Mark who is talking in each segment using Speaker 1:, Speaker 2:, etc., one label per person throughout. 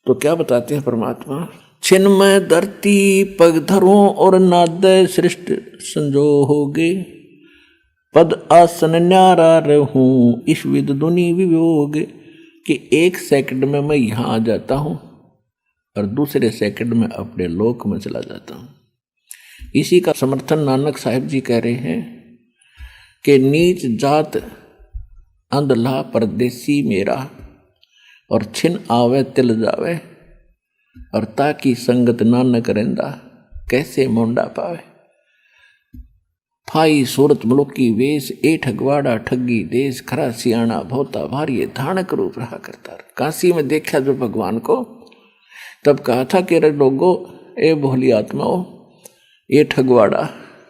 Speaker 1: तो क्या बताते हैं परमात्मा, छिन्मय धरती पग धरो और नादय सृष्ट संजोगे, पद आसन न्यारा रहूं इस विद दुनि वियोग, कि एक सेकंड में मैं यहां आ जाता हूं और दूसरे सेकंड में अपने लोक में चला जाता हूं। इसी का समर्थन नानक साहिब जी कह रहे हैं कि नीच जात अंधला परदेसी मेरा, और छिन आवे तिल जावे, और ताकि संगत नानक रहंदा कैसे मोंडा पावे। फाई सूरत मुलुकी वेश ए ठगवाड़ा ठगी देश, खरा सियाणा भोता भारी धानक रूप रहा करता। काशी में देखा जो भगवान को, तब कहा था कि रे लोगो, ए भोली आत्माओं, ये ठगवाड़ा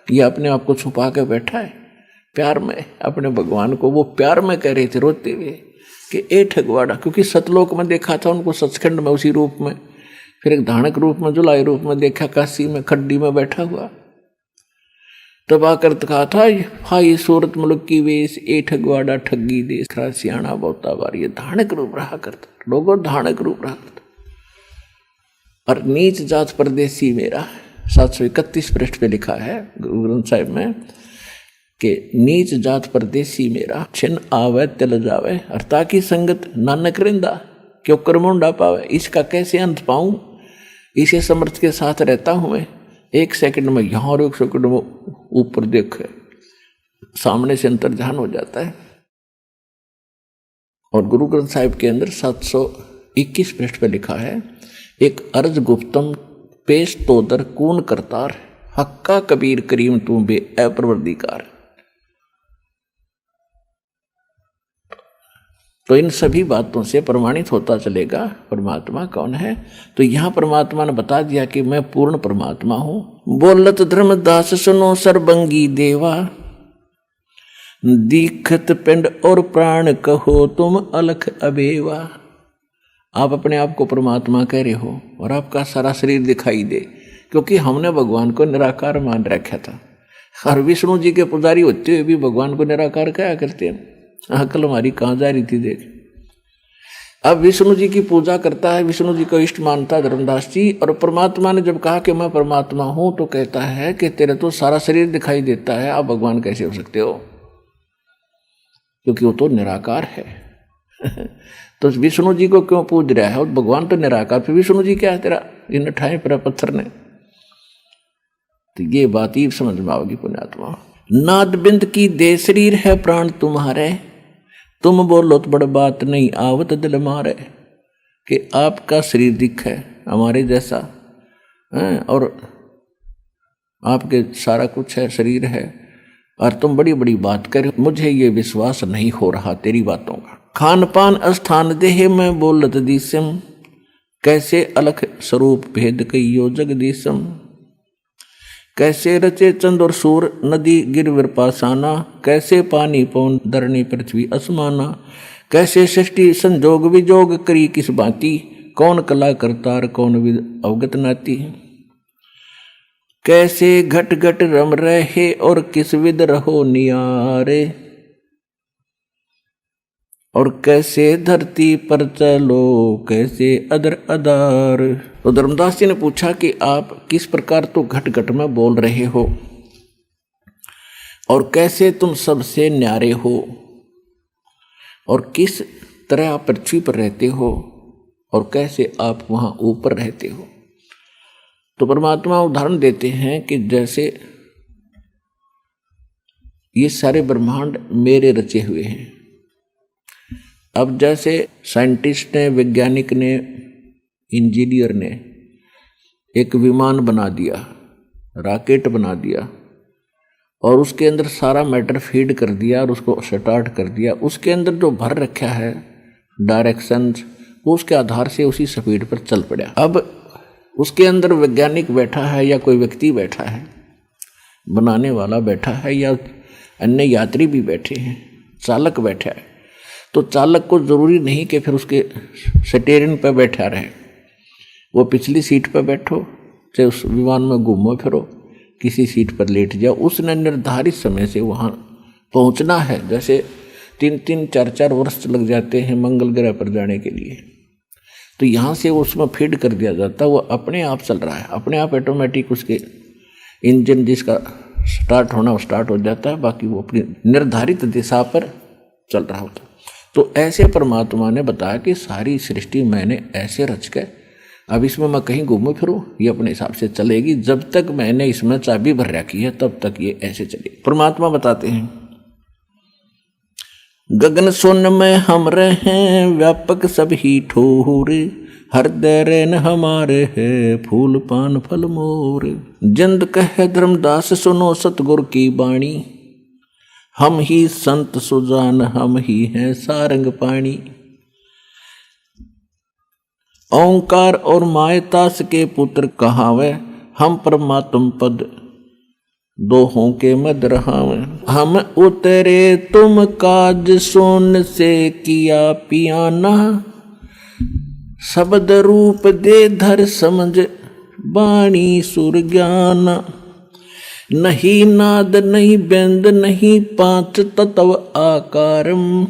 Speaker 1: ये अपने आप को छुपा के बैठा है प्यार में अपने भगवान को। वो प्यार में कह रहे थे रोते हुए कि ए ठगवाड़ा, क्योंकि सतलोक में देखा था उनको सचखंड में उसी रूप में, फिर एक धानक रूप में जुलाई रूप में देखा काशी में खड्डी में बैठा हुआ। तब आकर कहा था हाई सूरत मुल्क की वेश ए ठगवाड़ा ठगी देश, खरा सियाणा बहुता बार, ये धानक रूप रहा करता, लोगों धानक रूप रहा करता। और नीच जात परदेसी मेरा 731 पृष्ठ पे लिखा है गुरु ग्रंथ साहिब में कि नीच जात परदेसी मेरा, छिन आवे तिल जावे, और ताकि संगत नानक रिंदा क्यों कर्मोंडा पावे। इसका कैसे अंत पाऊं, इसे समर्थ के साथ रहता हूं मैं। एक सेकंड में यहां और एक सेकंड में ऊपर देख, सामने से अंतर्ध्यान हो जाता है। और गुरु ग्रंथ साहिब के अंदर 721 पृष्ठ पे लिखा है, एक अर्ज गुप्तम पेश तोदर कून करतार, हक्का कबीर करीम तू बे अप्रवर्दिकार। तो इन सभी बातों से प्रमाणित होता चलेगा परमात्मा कौन है। तो यहां परमात्मा ने बता दिया कि मैं पूर्ण परमात्मा हूं। बोलत धर्मदास सुनो सर्वंगी देवा, दीखत पिंड और प्राण कहो तुम अलख अबेवा। आप अपने आप को परमात्मा कह रहे हो और आपका सारा शरीर दिखाई दे, क्योंकि हमने भगवान को निराकार मान रखा था। और विष्णु जी के पुजारी होते हुए भी भगवान को निराकार कहा करते हैं। अकल हमारी कहाँ जा रही थी देख। अब विष्णु जी की पूजा करता है, विष्णु जी को इष्ट मानता धर्मदास जी, और परमात्मा ने जब कहा कि मैं परमात्मा हूं तो कहता है कि तेरे तो सारा शरीर दिखाई देता है, आप भगवान कैसे हो सकते हो, क्योंकि वो तो निराकार है। तो विष्णु जी को क्यों पूज रहा है, और भगवान तो निराकार, फिर विष्णु जी क्या है तेरा इन ठाए पर पत्थर ने। तो ये बात ही समझ में आओगी पुण्यात्मा। नाद बिंद की दे शरीर है प्राण तुम्हारे, तुम बोलो तो बड़ बात नहीं आवत दिल मारे। कि आपका शरीर दिखे हमारे जैसा है, और आपके सारा कुछ है, शरीर है, और तुम बड़ी बड़ी बात कर, मुझे ये विश्वास नहीं हो रहा तेरी बातों का। खान पान स्थान देह में बोलत दिसम, कैसे अलख स्वरूप भेद कहियो जगदीशम। कैसे रचे चंद और सूर नदी गिरविर पासाना, कैसे पानी पौन धरणी पृथ्वी असमाना। कैसे सृष्टि संजोग विजोग करी किस बाती, कौन कला करतार कौन विद अवगत नाती। कैसे घट घट रम रहे और किस विद रहो नियारे, और कैसे धरती पर चलो कैसे अदर अदार। तो धर्मदास जी ने पूछा कि आप किस प्रकार तो घट घट में बोल रहे हो, और कैसे तुम सबसे न्यारे हो, और किस तरह आप पृथ्वी पर रहते हो, और कैसे आप वहां ऊपर रहते हो। तो परमात्मा उदाहरण देते हैं कि जैसे ये सारे ब्रह्मांड मेरे रचे हुए हैं। अब जैसे साइंटिस्ट ने, वैज्ञानिक ने, इंजीनियर ने एक विमान बना दिया, रॉकेट बना दिया, और उसके अंदर सारा मैटर फीड कर दिया और उसको स्टार्ट कर दिया। उसके अंदर जो भर रखा है डायरेक्शंस, वो उसके आधार से उसी स्पीड पर चल पड़ा। अब उसके अंदर वैज्ञानिक बैठा है या कोई व्यक्ति बैठा है, बनाने वाला बैठा है या अन्य यात्री भी बैठे हैं, चालक बैठा है, तो चालक को जरूरी नहीं कि फिर उसके स्टीयरिंग पर बैठा रहे। वो पिछली सीट पर बैठो, चाहे उस विमान में घूमो फिरो, किसी सीट पर लेट जाओ, उसने निर्धारित समय से वहाँ पहुँचना है। जैसे 3-3, 4-4 वर्ष लग जाते हैं मंगल ग्रह पर जाने के लिए, तो यहाँ से उसमें फीड कर दिया जाता है, वो अपने आप चल रहा है, अपने आप ऑटोमेटिक उसके इंजन जिसका स्टार्ट होना वो स्टार्ट हो जाता है, बाकी वो अपनी निर्धारित दिशा पर चल रहा होता है। तो ऐसे परमात्मा ने बताया कि सारी सृष्टि मैंने ऐसे रच के, अब इसमें मैं कहीं घूमूं फिरूं, ये अपने हिसाब से चलेगी, जब तक मैंने इसमें चाबी भर रखी है तब तक ये ऐसे चलेगी। परमात्मा बताते हैं, गगन सोन में हम रहे व्यापक सब ही ठोर, हृदय रेन हमारे है फूल पान फल मोर। जिंद कहे धर्मदास सुनो सतगुरु की बाणी, हम ही संत सुजान हम ही हैं सारंग पाणी। ओंकार और मायतास के पुत्र कहावे, हम परमात्म पद दोहों के मद रहावे। हम उतरे तुम काज सोन से किया पियाना, शब्द रूप दे धर समझ बाणी सुर ज्ञान। नहीं नाद नहीं व्यंद नहीं पांच तत्व आकारम,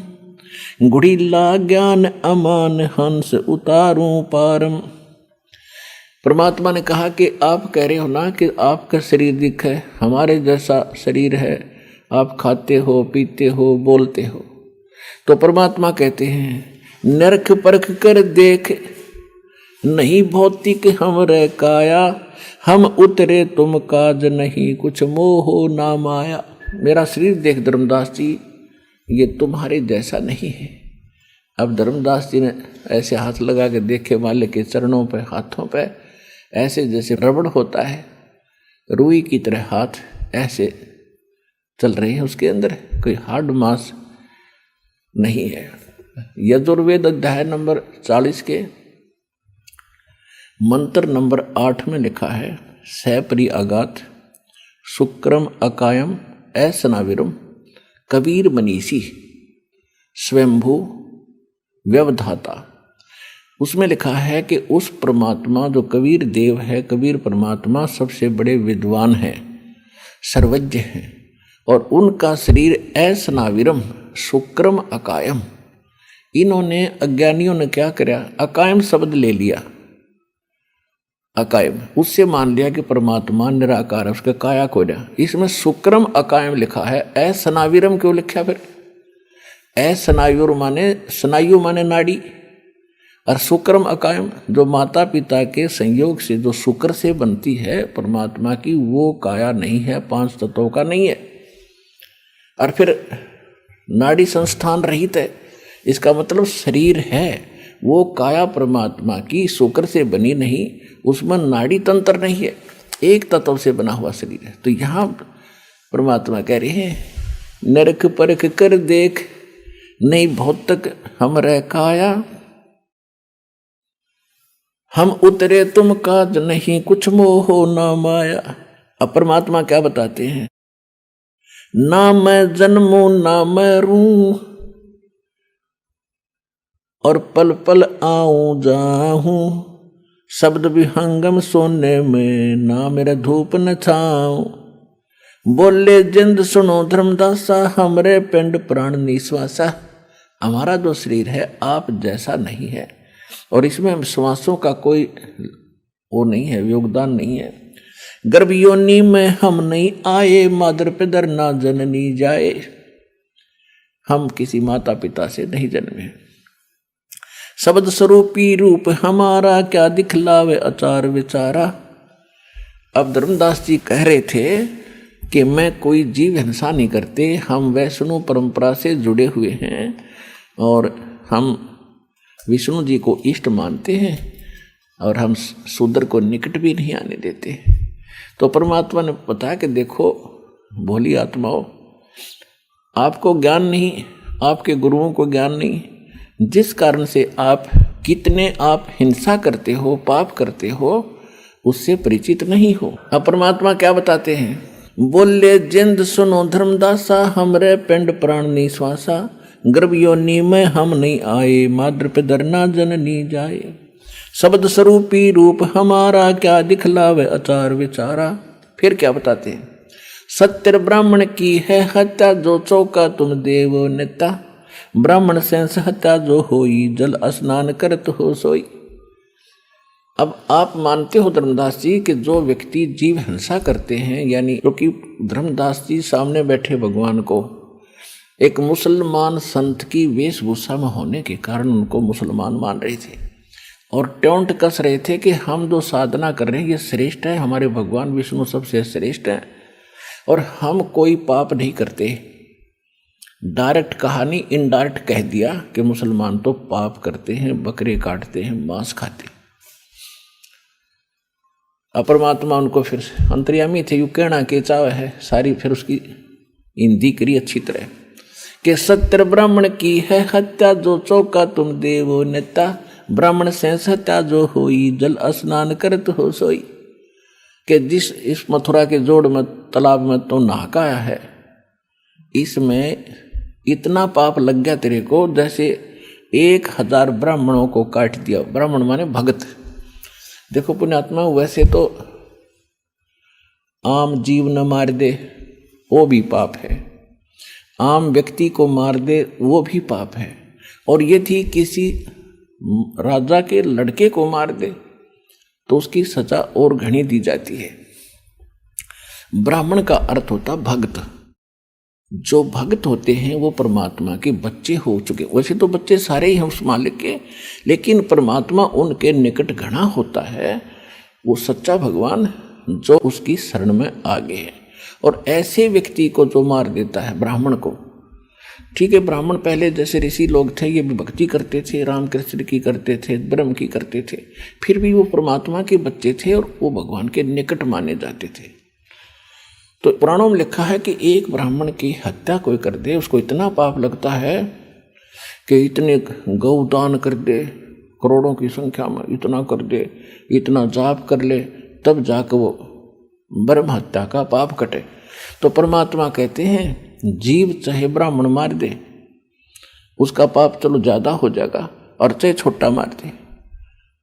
Speaker 1: गुड़ीला ज्ञान अमान हंस उतारूं पारम। परमात्मा ने कहा कि आप कह रहे हो ना कि आपका शरीर दिख है, हमारे जैसा शरीर है, आप खाते हो पीते हो बोलते हो। तो परमात्मा कहते हैं, नरख परख कर देख नहीं भौतिक हम रह काया, हम उतरे तुम काज नहीं कुछ मोह ना माया। मेरा शरीर देख धर्मदास जी, ये तुम्हारे जैसा नहीं है। अब धर्मदास जी ने ऐसे हाथ लगा के देखे मालिक के चरणों पे, हाथों पे, ऐसे जैसे रबड़ होता है, रुई की तरह हाथ ऐसे चल रहे हैं, उसके अंदर कोई हार्ड मास नहीं है। यजुर्वेद अध्याय नंबर 40 के मंत्र नंबर 8 में लिखा है, सैपरी आगात शुक्रम अकायम ऐसनाविरम कबीर मनीषी स्वयंभू व्यवधाता। उसमें लिखा है कि उस परमात्मा जो कबीर देव है, कबीर परमात्मा सबसे बड़े विद्वान हैं, सर्वज्ञ हैं, और उनका शरीर ऐसनाविरम शुक्रम अकायम। इन्होंने अज्ञानियों ने क्या किया, अकायम शब्द ले लिया, अकायम उससे मान लिया कि परमात्मा निराकार है, उसका काया को ना, इसमें शुक्रम अकायम लिखा है, ऐसनाविरम क्यों लिखा फिर? ऐसनायुर माने स्नायु माने नाड़ी, और शुक्रम अकायम जो माता पिता के संयोग से जो शुक्र से बनती है परमात्मा की, वो काया नहीं है, 5 तत्वों का नहीं है। और फिर नाड़ी संस्थान रहित है, इसका मतलब शरीर है वो काया परमात्मा की शुक्र से बनी नहीं, उसमें नाड़ी तंत्र नहीं है, एक तत्व से बना हुआ शरीर है। तो यहाँ परमात्मा कह रहे हैं, नरक परख कर देख नहीं भौतिक हम रह काया, हम उतरे तुम काज नहीं कुछ मोह ना माया। अब परमात्मा क्या बताते हैं, ना मैं जन्मूं ना मैं रूं, और पल पल आऊं जाऊं, शब्द विहंगम सोने में ना मेरा धूप न छाऊं। बोले जिंद सुनो धर्मदासा, हमरे पिंड प्राण निश्वासा। हमारा जो शरीर है आप जैसा नहीं है, और इसमें श्वासों का कोई वो नहीं है, योगदान नहीं है। गर्भ योनि में हम नहीं आए, मादर पिदर ना जननी जाए। हम किसी माता पिता से नहीं जन्मे। शब्द स्वरूपी रूप हमारा, क्या दिखलावे आचार विचारा। अब धर्मदास जी कह रहे थे कि मैं कोई जीव हिंसा नहीं करते, हम वैष्णव परंपरा से जुड़े हुए हैं और हम विष्णु जी को इष्ट मानते हैं, और हम शूद्र को निकट भी नहीं आने देते। तो परमात्मा ने बताया कि देखो भोली आत्माओं, आपको ज्ञान नहीं, आपके गुरुओं को ज्ञान नहीं, जिस कारण से आप कितने आप हिंसा करते हो, पाप करते हो, उससे परिचित नहीं हो। अब परमात्मा क्या बताते हैं, बोले जिंद सुनो धर्मदासा, हमरे पिंड प्राण निश्वासा। गर्भ योनि में हम नहीं आए, माद्र पिदर ना जननी जाए। शब्द स्वरूपी रूप हमारा, क्या दिखलावे आचार विचारा। फिर क्या बताते हैं, सत्य ब्राह्मण की है हत्या, जो चौका तुम देवो नेता। ब्राह्मण सेंस हत्या जो होई, जल स्नान करत हो सोई। अब आप मानते हो धर्मदास जी कि जो व्यक्ति जीव हिंसा करते हैं, यानी क्योंकि धर्मदास जी सामने बैठे भगवान को एक मुसलमान संत की वेशभूषा में होने के कारण उनको मुसलमान मान रहे थे और टोंट कस रहे थे कि हम जो साधना कर रहे हैं ये श्रेष्ठ है, हमारे भगवान विष्णु सबसे श्रेष्ठ है और हम कोई पाप नहीं करते। डायरेक्ट कहानी इनडायरेक्ट कह दिया कि मुसलमान तो पाप करते हैं, बकरे काटते हैं, मांस खाते हैं। अपरमात्मा उनको फिर अंतर्यामी थे, यू कहना के चाव है सारी, फिर उसकी हिंदी करी अच्छी तरह कि सत्य ब्राह्मण की है हत्या, जो चौका तुम देवो नेता, ब्राह्मण से हत्या जो होई, जल स्नान करत हो सोई। कि जिस इस मथुरा के जोड़ में तालाब में तो नहाकाया है, इसमें इतना पाप लग गया तेरे को जैसे 1000 ब्राह्मणों को काट दिया। ब्राह्मण माने भगत। देखो पुण्यात्मा, वैसे तो आम जीव न मार दे वो भी पाप है, आम व्यक्ति को मार दे वो भी पाप है, और यदि किसी राजा के लड़के को मार दे तो उसकी सजा और घनी दी जाती है। ब्राह्मण का अर्थ होता भक्त। जो भक्त होते हैं वो परमात्मा के बच्चे हो चुके। वैसे तो बच्चे सारे ही हैं उस मालिक के, लेकिन परमात्मा उनके निकट घना होता है, वो सच्चा भगवान जो उसकी शरण में आ गए हैं। और ऐसे व्यक्ति को जो मार देता है ब्राह्मण को, ठीक है, ब्राह्मण पहले जैसे ऋषि लोग थे ये भी भक्ति करते थे, राम कृष्ण की करते थे, ब्रह्म की करते थे, फिर भी वो परमात्मा के बच्चे थे और वो भगवान के निकट माने जाते थे। तो पुराणों में लिखा है कि एक ब्राह्मण की हत्या कोई कर दे उसको इतना पाप लगता है कि इतने गौ दान कर दे, करोड़ों की संख्या में इतना कर दे, इतना जाप कर ले, तब जाकर वो ब्रह्म हत्या का पाप कटे। तो परमात्मा कहते हैं जीव चाहे ब्राह्मण मार दे उसका पाप चलो ज्यादा हो जाएगा, और चाहे छोटा मार दे,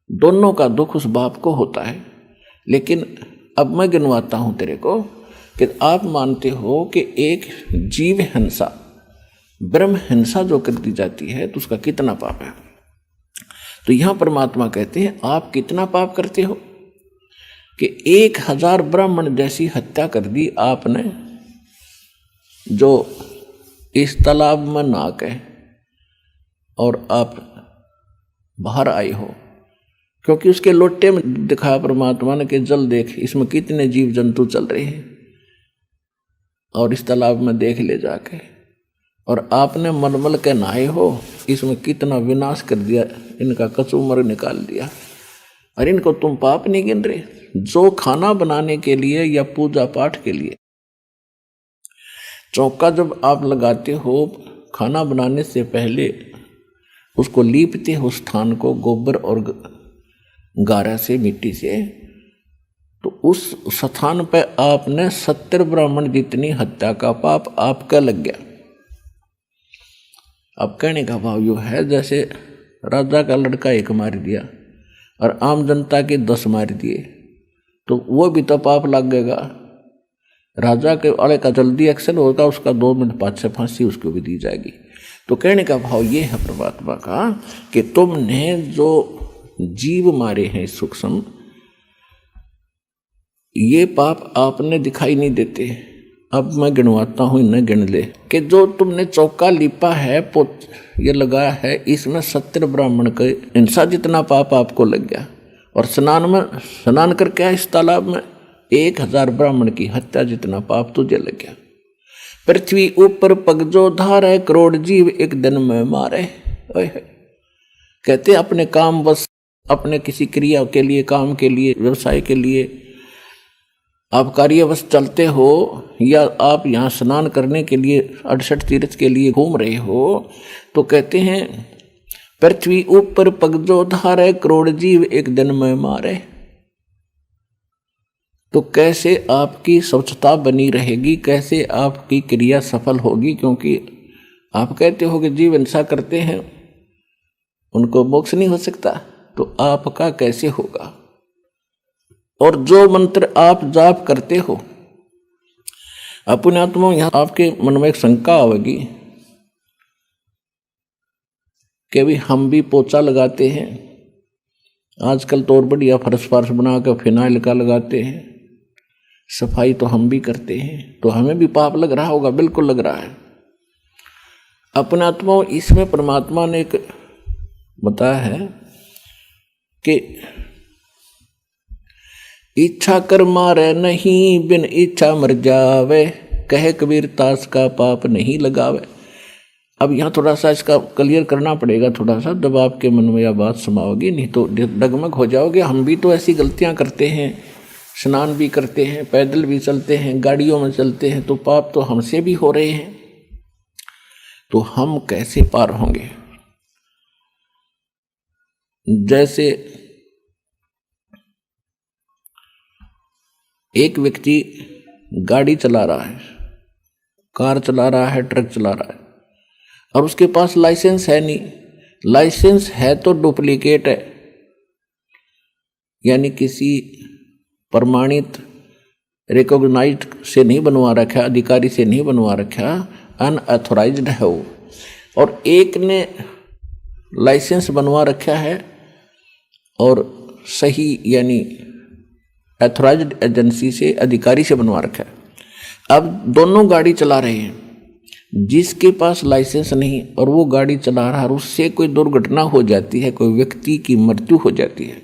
Speaker 1: दोनों का दुख उस बाप को होता है। लेकिन अब मैं गिनवाता हूं तेरे को कि आप मानते हो कि एक जीव हिंसा, ब्रह्म हिंसा जो कर दी जाती है तो उसका कितना पाप है। तो यहां परमात्मा कहते हैं आप कितना पाप करते हो कि 1000 ब्राह्मण जैसी हत्या कर दी आपने, जो इस तालाब में नहा के और आप बाहर आए हो, क्योंकि उसके लोटे में दिखाया परमात्मा ने कि जल देख इसमें कितने जीव जंतु चल रहे हैं, और इस तालाब में देख ले जाके, और आपने मलमल के नहाए हो, इसमें कितना विनाश कर दिया, इनका कचूमर निकाल दिया, और इनको तुम पाप नहीं गिन रहे। जो खाना बनाने के लिए या पूजा पाठ के लिए चौका जब आप लगाते हो, खाना बनाने से पहले उसको लीपते हो स्थान को गोबर और गारा से, मिट्टी से, तो उस स्थान पर आपने 70 ब्राह्मण जितनी हत्या का पाप आपका लग गया। अब कहने का भाव यो है जैसे राजा का लड़का एक मार दिया और आम जनता के 10 मार दिए, तो वो भी तो पाप लग गएगा। राजा के वाले का जल्दी एक्शन होगा, उसका 2 मिनट बाद से फांसी उसको भी दी जाएगी। तो कहने का भाव ये है परमात्मा का कि तुमने जो जीव मारे हैं सूक्ष्म, ये पाप आपने दिखाई नहीं देते। अब मैं गिनवाता हूँ, इन्हें गिन ले कि जो तुमने चौका लिपा है, ये लगाया है, इसमें 70 ब्राह्मण के हिंसा जितना पाप आपको लग गया। और स्नान करके आया इस तालाब में, 1000 ब्राह्मण की हत्या जितना पाप तुझे लग गया। पृथ्वी ऊपर पग जो धारे, करोड़ जीव एक दिन में मारे। कहते अपने काम बस, अपने किसी क्रिया के लिए, काम के लिए, व्यवसाय के लिए आप कार्यवश चलते हो, या आप यहाँ स्नान करने के लिए 68 तीर्थ के लिए घूम रहे हो, तो कहते हैं पृथ्वी ऊपर पग जो धारे, करोड़ जीव एक दिन में मारे। तो कैसे आपकी स्वच्छता बनी रहेगी, कैसे आपकी क्रिया सफल होगी? क्योंकि आप कहते हो कि जीव हिंसा करते हैं उनको मोक्ष नहीं हो सकता, तो आपका कैसे होगा? और जो मंत्र आप जाप करते हो, अपने आत्मा, यहां आपके मन में एक शंका आवेगी कि भी हम भी पोछा लगाते हैं, आजकल तो और बढ़िया फर्श फर्श बना कर फिनाइल का लगाते हैं, सफाई तो हम भी करते हैं, तो हमें भी पाप लग रहा होगा, बिल्कुल लग रहा है। अपने आत्मा इसमें परमात्मा ने एक बताया है कि इच्छा कर मारे नहीं, बिन इच्छा मर जावे, कहे कबीर तास का पाप नहीं लगावे। अब यहाँ थोड़ा सा इसका क्लियर करना पड़ेगा थोड़ा सा, जब आपके मन में यह बात समाओगी, नहीं तो डगमग हो जाओगे। हम भी तो ऐसी गलतियाँ करते हैं, स्नान भी करते हैं, पैदल भी चलते हैं, गाड़ियों में चलते हैं, तो पाप तो हमसे भी हो रहे हैं, तो हम कैसे पार होंगे। जैसे एक व्यक्ति गाड़ी चला रहा है, कार चला रहा है, ट्रक चला रहा है, और उसके पास लाइसेंस है नहीं। लाइसेंस है तो डुप्लीकेट है, यानी किसी प्रमाणित रिकॉग्नाइज्ड से नहीं बनवा रखा, अधिकारी से नहीं बनवा रखा, अनऑथोराइज्ड है वो। और एक ने लाइसेंस बनवा रखा है और सही यानी ऑथोराइज्ड एजेंसी से, अधिकारी से बनवा रखा है। अब दोनों गाड़ी चला रहे हैं, जिसके पास लाइसेंस नहीं और वो गाड़ी चला रहा है, उससे कोई दुर्घटना हो जाती है, कोई व्यक्ति की मृत्यु हो जाती है,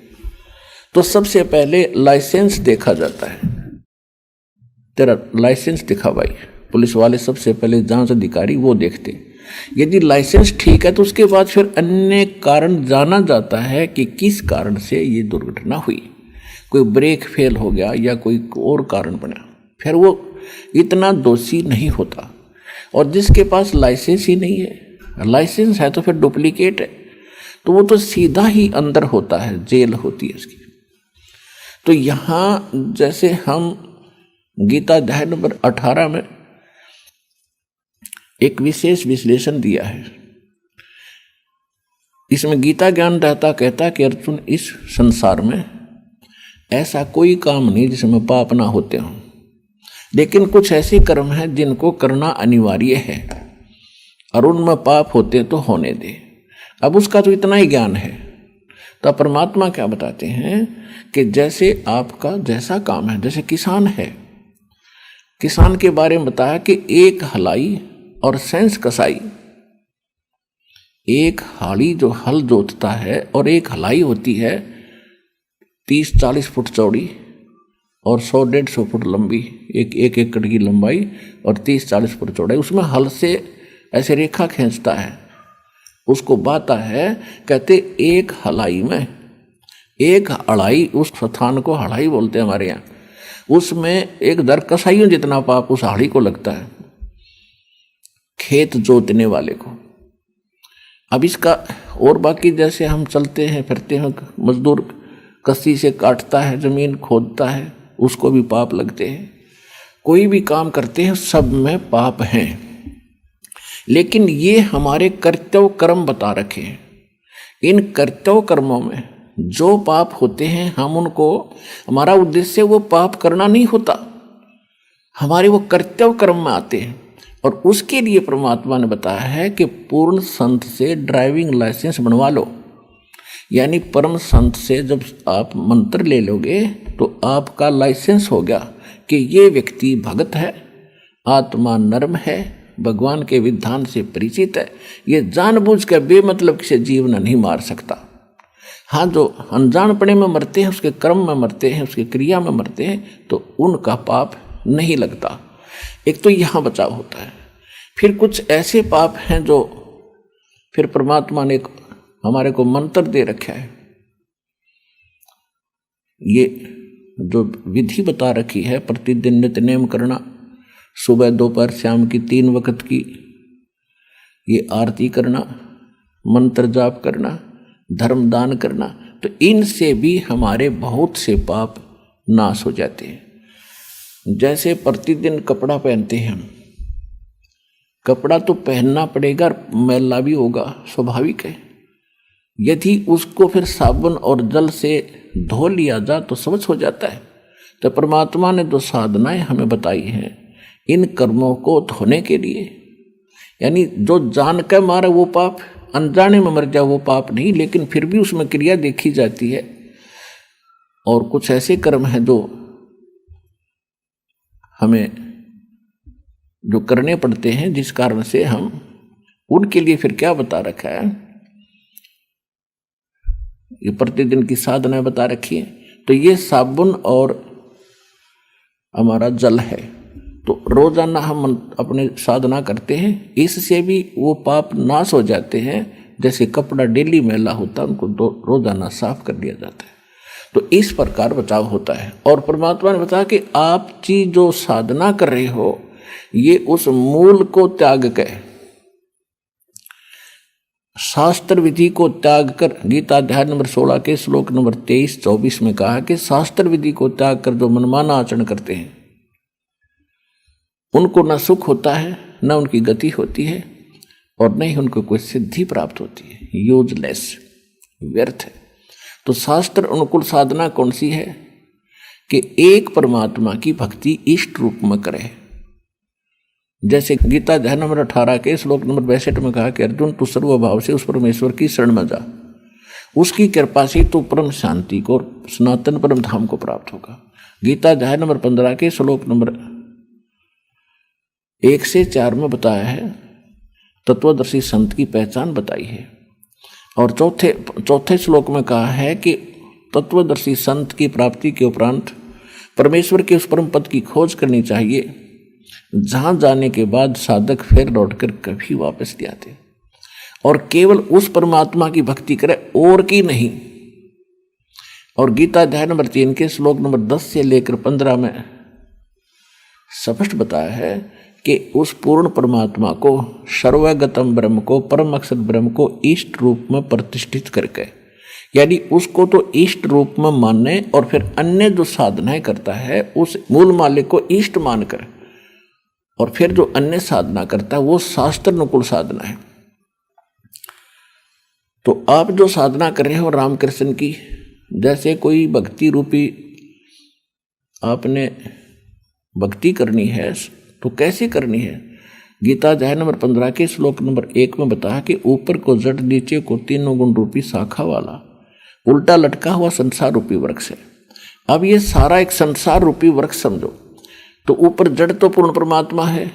Speaker 1: तो सबसे पहले लाइसेंस देखा जाता है। तेरा लाइसेंस दिखा भाई, पुलिस वाले सबसे पहले जांच अधिकारी वो देखते। यदि लाइसेंस ठीक है तो उसके बाद फिर अन्य कारण जाना जाता है कि किस कारण से ये दुर्घटना हुई। कोई ब्रेक फेल हो गया या कोई और कारण बना, फिर वो इतना दोषी नहीं होता। और जिसके पास लाइसेंस ही नहीं है, लाइसेंस है तो फिर डुप्लीकेट है, तो वो तो सीधा ही अंदर होता है, जेल होती है उसकी। तो यहाँ जैसे हम गीता अध्याय नंबर 18 में एक विशेष विश्लेषण दिया है। इसमें गीता ज्ञानदाता कहता कि अर्जुन, इस संसार में ऐसा कोई काम नहीं जिसमें पाप ना होते हों, लेकिन कुछ ऐसे कर्म हैं जिनको करना अनिवार्य है, और उनमें पाप होते तो होने दे। अब उसका तो इतना ही ज्ञान है। तो परमात्मा क्या बताते हैं कि जैसे आपका जैसा काम है, जैसे किसान है, किसान के बारे में बताया कि एक हलाई और सेंस कसाई, एक हाड़ी जो हल जोतता है और एक हलाई होती है 30-40 फुट चौड़ी और 100-150 फुट लंबी, एक एकड़ की लंबाई और 30-40 फुट चौड़ाई। उसमें हल से ऐसे रेखा खींचता है, उसको बाता है। कहते एक हलाई में एक हड़ाई, उस स्थान को हड़ाई बोलते हैं हमारे यहाँ, उसमें एक दर कसाइयों जितना पाप उस हाड़ी को लगता है, खेत जोतने वाले को। अब इसका और बाकी जैसे हम चलते हैं फिरते हैं, मजदूर कस्सी से काटता है, जमीन खोदता है, उसको भी पाप लगते हैं। कोई भी काम करते हैं सब में पाप हैं, लेकिन ये हमारे कर्तव्य कर्म बता रखे हैं। इन कर्तव्य कर्मों में जो पाप होते हैं, हम उनको, हमारा उद्देश्य वो पाप करना नहीं होता, हमारे वो कर्तव्य कर्म में आते हैं। और उसके लिए परमात्मा ने बताया है कि पूर्ण संत से ड्राइविंग लाइसेंस बनवा लो। यानी परम संत से जब आप मंत्र ले लोगे तो आपका लाइसेंस हो गया कि ये व्यक्ति भगत है, आत्मा नर्म है, भगवान के विधान से परिचित है, ये जानबूझ कर बेमतलब से जीवन नहीं मार सकता। हाँ, जो अनजानपने में मरते हैं, उसके कर्म में मरते हैं, उसकी क्रिया में मरते हैं, तो उनका पाप नहीं लगता। एक तो यहाँ बचाव होता है। फिर कुछ ऐसे पाप हैं जो फिर परमात्मा ने हमारे को मंत्र दे रखा है। ये जो विधि बता रखी है, प्रतिदिन नित्य नेम करना, सुबह दोपहर शाम की 3 वक्त की ये आरती करना, मंत्र जाप करना, धर्म दान करना, तो इनसे भी हमारे बहुत से पाप नाश हो जाते हैं। जैसे प्रतिदिन कपड़ा पहनते हैं हम, कपड़ा तो पहनना पड़ेगा, मैला भी होगा, स्वाभाविक है। यदि उसको फिर साबुन और जल से धो लिया जा तो स्वच्छ हो जाता है। तो परमात्मा ने जो साधनाएं हमें बताई हैं इन कर्मों को धोने के लिए, यानी जो जान कर मारे वो पाप, अनजाने में मर जाए वो पाप नहीं, लेकिन फिर भी उसमें क्रिया देखी जाती है और कुछ ऐसे कर्म हैं जो हमें जो करने पड़ते हैं, जिस कारण से हम उनके लिए फिर क्या बता रखा है, ये प्रतिदिन की साधना बता रखी है। तो ये साबुन और हमारा जल है, तो रोजाना हम अपने साधना करते हैं, इससे भी वो पाप नाश हो जाते हैं। जैसे कपड़ा डेली मैला होता है, उनको रोजाना साफ कर दिया जाता है। तो इस प्रकार बचाव होता है। और परमात्मा ने बताया कि आप जी जो साधना कर रहे हो, ये उस मूल को त्याग कर, शास्त्र विधि को त्याग कर, गीता अध्याय नंबर 16 के श्लोक नंबर 23-24 में कहा कि शास्त्र विधि को त्याग कर जो मनमाना आचरण करते हैं, उनको न सुख होता है, न उनकी गति होती है, और न ही उनको कोई सिद्धि प्राप्त होती है। यूजलेस, व्यर्थ है। तो शास्त्र अनुकूल साधना कौन सी है कि एक परमात्मा की भक्ति इष्ट रूप में करे। जैसे गीता अध्याय नंबर 18 के श्लोक नंबर 62 में कहा कि अर्जुन तू सर्वभाव से उस परमेश्वर की शरण में जा, उसकी कृपा से तो परम शांति को और सनातन परम धाम को प्राप्त होगा। गीता अध्याय नंबर 15 के श्लोक नंबर 1 से 4 में बताया है, तत्वदर्शी संत की पहचान बताई है। और चौथे श्लोक में कहा है कि तत्वदर्शी संत की प्राप्ति के उपरांत परमेश्वर के उस परम पद की खोज करनी चाहिए, जहां जाने के बाद साधक फिर लौटकर कभी वापस नहीं आते, और केवल उस परमात्मा की भक्ति करे और की नहीं। और गीता अध्याय नंबर 3 के श्लोक नंबर 10 से लेकर 15 में स्पष्ट बताया है कि उस पूर्ण परमात्मा को, सर्वगतम ब्रह्म को, परम अक्षर ब्रह्म को इष्ट रूप में प्रतिष्ठित करके, यानी उसको तो इष्ट रूप में मानने, और फिर अन्य जो साधनाएं करता है उस मूल मालिक को इष्ट मानकर, और फिर जो अन्य साधना करता है वो शास्त्र अनुकूल साधना है। तो आप जो साधना कर रहे हो रामकृष्ण की, जैसे कोई भक्ति रूपी आपने भक्ति करनी है, तो कैसे करनी है? गीता अध्याय नंबर 15 के श्लोक नंबर 1 में बताया कि ऊपर को जड़, नीचे को तीनों गुण रूपी शाखा वाला उल्टा लटका हुआ संसार रूपी वृक्ष है। अब ये सारा एक संसार रूपी वृक्ष समझो। तो ऊपर जड़ तो पूर्ण परमात्मा है,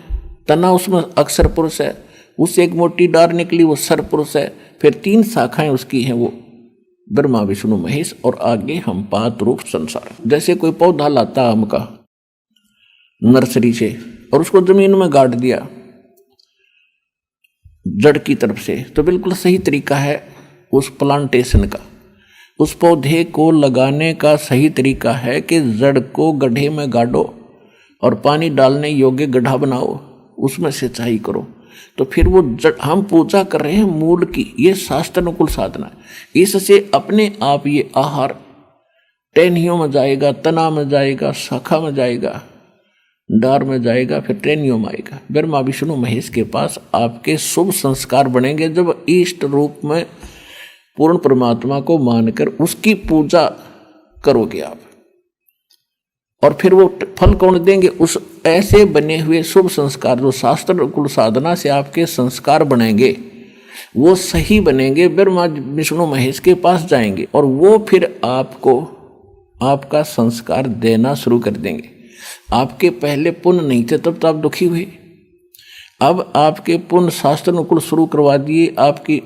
Speaker 1: तना उसमें अक्षर पुरुष है, उससे एक मोटी डार निकली वो सर पुरुष है, फिर 3 शाखाएं उसकी हैं, वो ब्रह्मा विष्णु महेश, और आगे हम पात रूप संसार। जैसे कोई पौधा लाता आम का नर्सरी से और उसको जमीन में गाड़ दिया जड़ की तरफ से, तो बिल्कुल सही तरीका है उस प्लांटेशन का, उस पौधे को लगाने का सही तरीका है कि जड़ को गड्ढे में गाड़ो और पानी डालने योग्य गड्ढा बनाओ, उसमें सिंचाई करो। तो फिर वो जड़, हम पूजा कर रहे हैं मूल की, ये शास्त्र अनुकूल साधना है। इससे अपने आप ये आहार टहनियों में जाएगा, तना में जाएगा, शाखा में जाएगा, डार में जाएगा, फिर टहनियों में आएगा। ब्रह्मा विष्णु महेश के पास आपके शुभ संस्कार बनेंगे जब इष्ट रूप में पूर्ण परमात्मा को मानकर उसकी पूजा करोगे आप। और फिर वो फल कौन देंगे? उस ऐसे बने हुए शुभ संस्कार जो शास्त्र अनुकूल साधना से आपके संस्कार बनेंगे, वो सही बनेंगे, ब्रह्मा विष्णु महेश के पास जाएंगे और वो फिर आपको आपका संस्कार देना शुरू कर देंगे। आपके पहले पुण्य नहीं थे तब तो आप दुखी हुए, अब आपके पुण्य शास्त्र अनुकूल शुरू करवा दिए आपकी,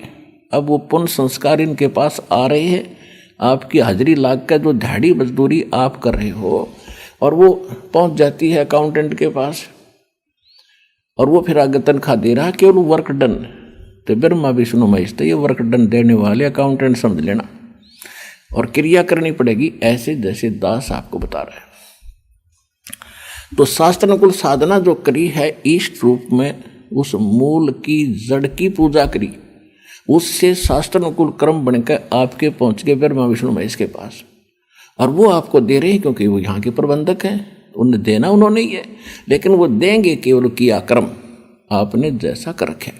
Speaker 1: अब वो पुण्य संस्कार इनके पास आ रहे हैं। आपकी हाजिरी लाग कर जो दिहाड़ी मजदूरी आप कर रहे हो और वो पहुंच जाती है अकाउंटेंट के पास और वो फिर आगे तनख्वाह दे रहा है, केवल वर्क डन। तो ब्रह्मा विष्णु महेश तो ये वर्क डन देने वाले अकाउंटेंट समझ लेना, और क्रिया करनी पड़ेगी ऐसे जैसे दास आपको बता रहा है। तो शास्त्र अनुकूल साधना जो करी है, इष्ट रूप में उस मूल की जड़ की पूजा करी, उससे शास्त्र अनुकूल कर्म बनकर आपके पहुंच गए ब्रह्मा विष्णु महेश के पास, और वो आपको दे रहे हैं क्योंकि वो यहाँ के प्रबंधक हैं। उन्हें देना उन्होंने ही है, लेकिन वो देंगे केवल किया कर्म आपने जैसा कर रखे।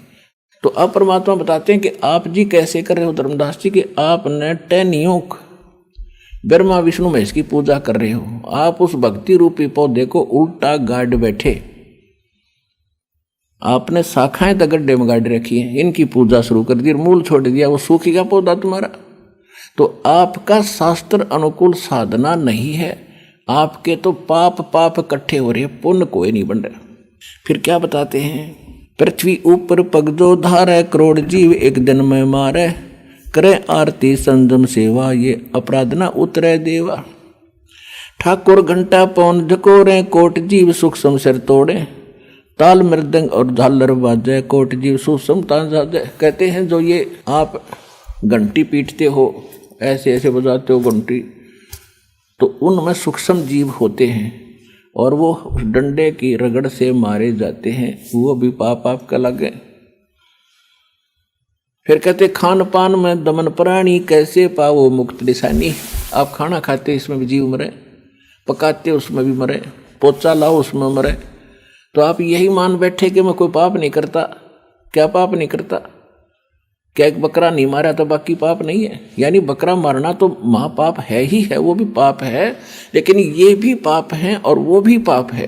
Speaker 1: तो अब परमात्मा बताते हैं कि आप जी कैसे कर रहे हो धर्मदास जी, कि आपने टहनियों ब्रह्मा विष्णु महेश की पूजा कर रहे हो। आप उस भक्ति रूपी पौधे को उल्टा गाड़ बैठे, आपने शाखाएं तक गड्ढे में गाड़ रखी हैं, इनकी पूजा शुरू कर दी, मूल छोड़ दिया, वो सूखेगा पौधा तुम्हारा। तो आपका शास्त्र अनुकूल साधना नहीं है, आपके तो पाप पाप इकट्ठे हो रहे, पुण्य कोई नहीं बन रहा। फिर क्या बताते हैं, पृथ्वी ऊपर पग जो धारे, करोड़ जीव एक दिन में मारे, करे आरती संजम सेवा, ये अपराध न उतरे देवा। ठाकुर घंटा पौन झकोरे, कोट जीव सूक्ष्म सिर तोड़े, ताल मृदंग और झालर बाजे, कोट जीव सूक्ष्म तांजाजे। कहते हैं जो ये आप घंटी पीटते हो, ऐसे ऐसे बजाते हो घंटी, तो उनमें सूक्ष्म जीव होते हैं और वो डंडे की रगड़ से मारे जाते हैं, वो भी पाप आपका लगे। फिर कहते खान पान में दमन प्राणी, कैसे पाओ मुक्त निशानी। आप खाना खाते इसमें भी जीव मरे, पकाते उसमें भी मरे, पोचा लाओ उसमें मरे। तो आप यही मान बैठे कि मैं कोई पाप नहीं करता। क्या पाप नहीं करता? क्या एक बकरा नहीं मारा तो बाकी पाप नहीं है? यानी बकरा मारना तो महापाप है ही है, वो भी पाप है, लेकिन ये भी पाप है और वो भी पाप है।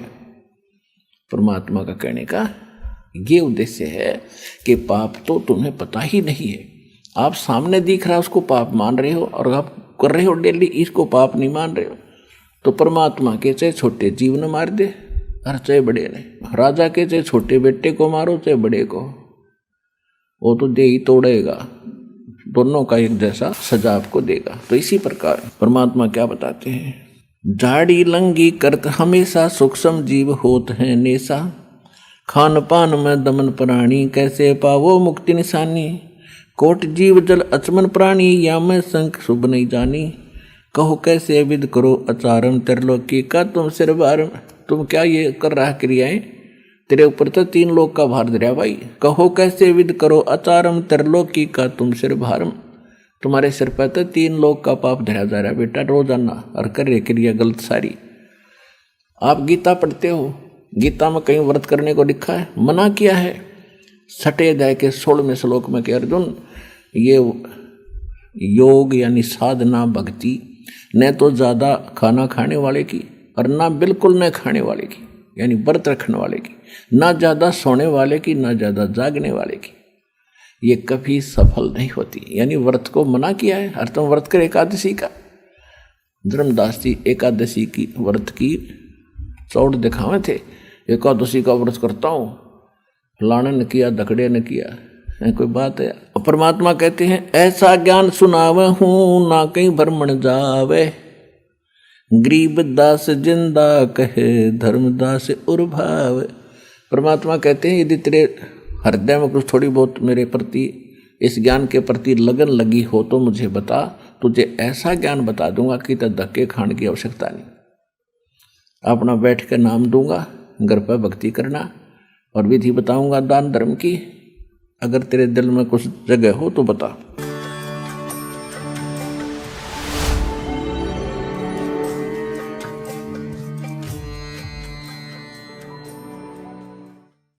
Speaker 1: परमात्मा का कहने का ये उद्देश्य है कि पाप तो तुम्हें पता ही नहीं है, आप सामने दिख रहा उसको पाप मान रहे हो और आप कर रहे हो डेली, इसको पाप नहीं मान रहे हो। तो परमात्मा के चाहे छोटे जीव न मार दे और चाहे बड़े ने, राजा के चाहे छोटे बेटे को मारो चाहे बड़े को, वो तो दे ही तोड़ेगा, दोनों का एक जैसा सजा आपको देगा। तो इसी प्रकार परमात्मा क्या बताते हैं, झाड़ी लंगी करत हमेशा, सूक्ष्म जीव होत है नेसा, खान पान में दमन प्राणी, कैसे पावो मुक्ति निशानी, कोट जीव जल अचमन प्राणी, या मैं संख शुभ नहीं जानी, कहो कैसे विद करो अचारम, त्रिलोकी का तुम सिर भारम। तुम क्या ये कर रहा क्रियाएं, तेरे ऊपर तो 3 लोक का भार धरा भाई। कहो कैसे विद करो अचारम, त्रिलोकी का तुम सिर भारम। तुम्हारे सिर पर तो 3 लोक का पाप धरा जा रहा है बेटा रोजाना, और कर रहे क्रिया गलत सारी। आप गीता पढ़ते हो, गीता में कहीं व्रत करने को लिखा है? मना किया है। छठे अध्याय के 16वें श्लोक में कि अर्जुन, ये योग यानी साधना भक्ति न तो ज़्यादा खाना खाने वाले की और ना बिल्कुल न खाने वाले की, यानी व्रत रखने वाले की, ना ज़्यादा सोने वाले की, ना ज़्यादा जागने वाले की, ये कभी सफल नहीं होती। यानी व्रत को मना किया है। और तुम व्रत कर एकादशी का, धर्मदास जी एकादशी की व्रत की चौड़ दिखावे थे, एकादशी का व्रत करता हूँ, फलाने ने किया, धकड़े ने किया, कोई बात है? परमात्मा कहते हैं ऐसा ज्ञान सुनावे हूँ, ना कहीं भ्रमण जावे, गरीब दास जिंदा कहे, धर्मदास उर्भाव। परमात्मा कहते हैं यदि तेरे हृदय में कुछ थोड़ी बहुत मेरे प्रति, इस ज्ञान के प्रति लगन लगी हो तो मुझे बता, तुझे ऐसा ज्ञान बता दूंगा कि तो धक्के खाने की आवश्यकता नहीं। अपना बैठ कर नाम दूंगा, घर पर भक्ति करना, और विधि बताऊंगा दान धर्म की। अगर तेरे दिल में कुछ जगह हो तो बता।